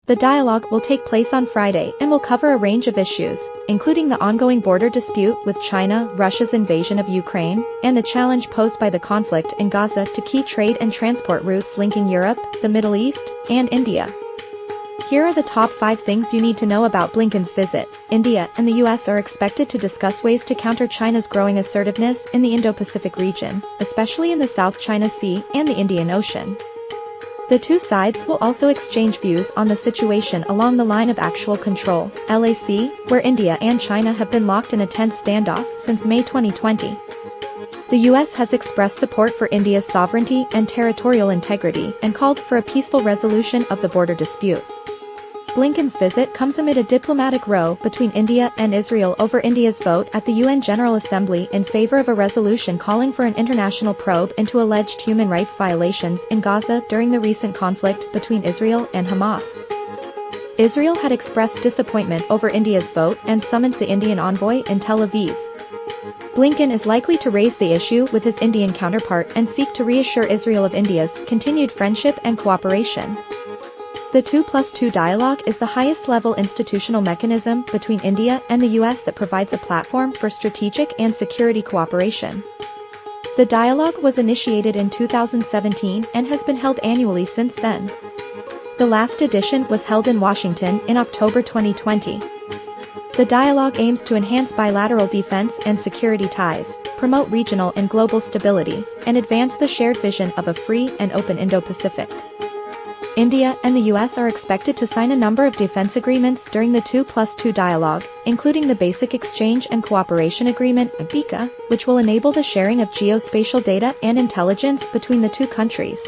The dialogue will take place on Friday and will cover a range of issues, including the ongoing border dispute with China, Russia's invasion of Ukraine, and the challenge posed by the conflict in Gaza to key trade and transport routes linking Europe, the Middle East, and India. Here are the top 5 things you need to know about Blinken's visit. India and the US are expected to discuss ways to counter China's growing assertiveness in the Indo-Pacific region, especially in the South China Sea and the Indian Ocean. The two sides will also exchange views on the situation along the line of actual control, LAC, where India and China have been locked in a tense standoff since May 2020. The US has expressed support for India's sovereignty and territorial integrity and called for a peaceful resolution of the border dispute. Blinken's visit comes amid a diplomatic row between India and Israel over India's vote at the UN General Assembly in favor of a resolution calling for an international probe into alleged human rights violations in Gaza during the recent conflict between Israel and Hamas. Israel had expressed disappointment over India's vote and summoned the Indian envoy in Tel Aviv. Blinken is likely to raise the issue with his Indian counterpart and seek to reassure Israel of India's continued friendship and cooperation. The 2+2 dialogue is the highest-level institutional mechanism between India and the US that provides a platform for strategic and security cooperation. The dialogue was initiated in 2017 and has been held annually since then. The last edition was held in Washington in October 2020. The dialogue aims to enhance bilateral defense and security ties, promote regional and global stability, and advance the shared vision of a free and open Indo-Pacific. India and the US are expected to sign a number of defense agreements during the 2+2 dialogue, including the Basic Exchange and Cooperation Agreement, BICA, which will enable the sharing of geospatial data and intelligence between the two countries.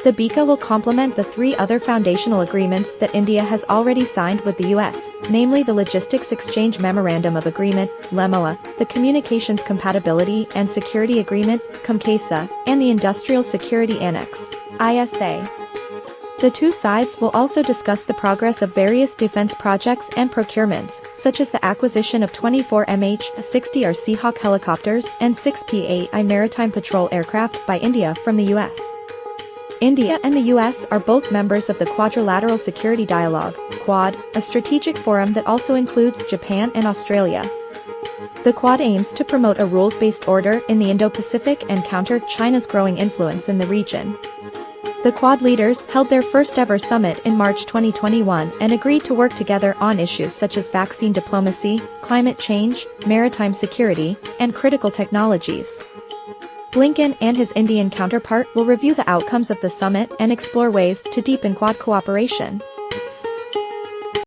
The BICA will complement the 3 other foundational agreements that India has already signed with the US, namely the Logistics Exchange Memorandum of Agreement, LEMOA, the Communications Compatibility and Security Agreement, COMCASA, and the Industrial Security Annex, ISA. The two sides will also discuss the progress of various defense projects and procurements, such as the acquisition of 24 MH-60R Seahawk helicopters and 6 PAI maritime patrol aircraft by India from the US. India and the US are both members of the Quadrilateral Security Dialogue, Quad, a strategic forum that also includes Japan and Australia. The Quad aims to promote a rules-based order in the Indo-Pacific and counter China's growing influence in the region. The Quad leaders held their first-ever summit in March 2021 and agreed to work together on issues such as vaccine diplomacy, climate change, maritime security, and critical technologies. Blinken and his Indian counterpart will review the outcomes of the summit and explore ways to deepen Quad cooperation.